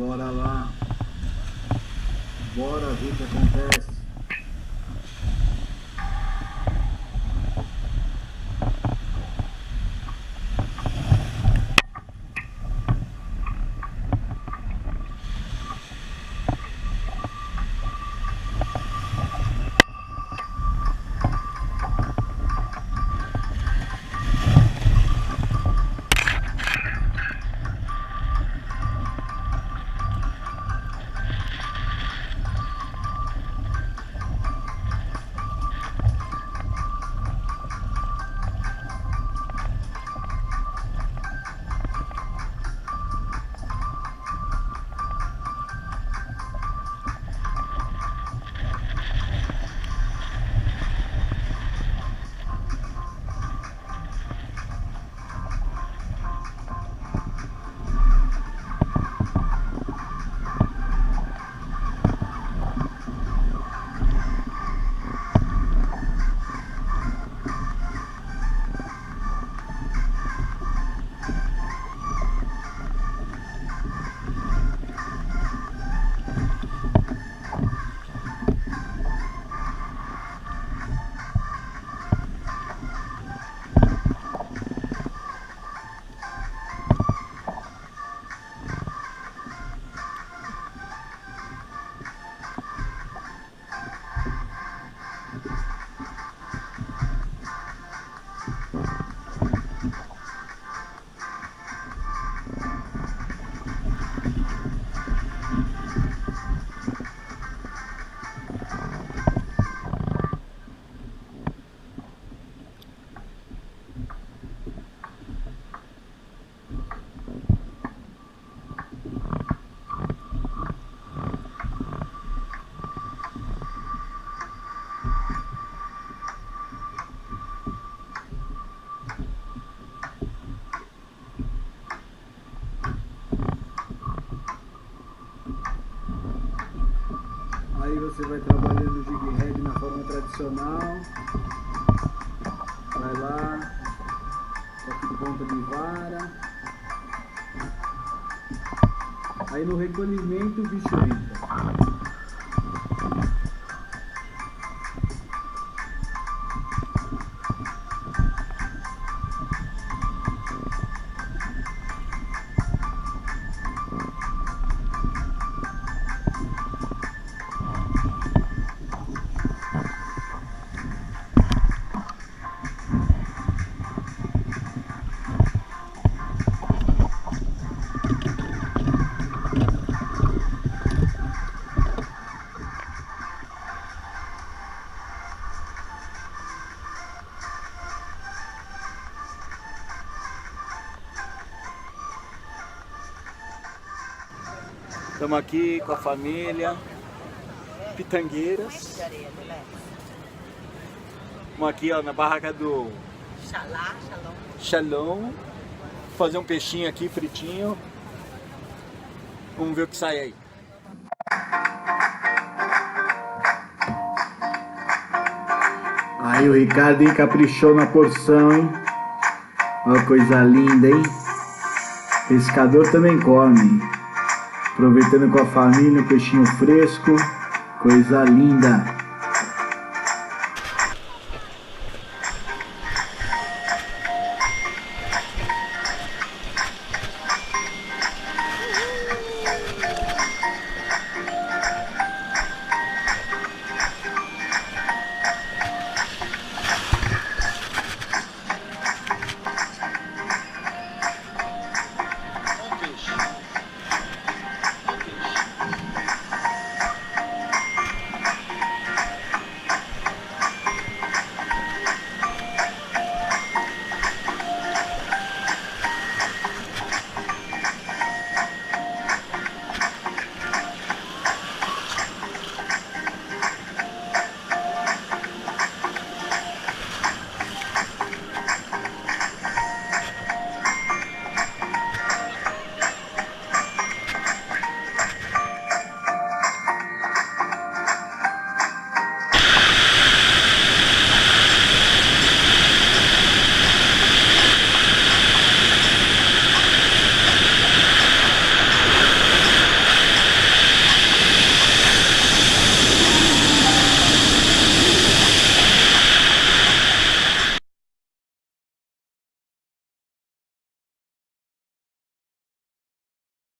Bora lá. Bora ver o que acontece. Aí você vai trabalhando o jig head na forma tradicional. Vai lá, toque de ponta de vara. Aí no recolhimento o bicho entra. Estamos aqui com a família Pitangueiras. Estamos aqui ó, na barraca do Shalom. Fazer um peixinho aqui fritinho. Vamos ver o que sai aí. Aí o Ricardo caprichou na porção, hein? Olha coisa linda, hein? Pescador também come. Aproveitando com a família, um peixinho fresco, coisa linda.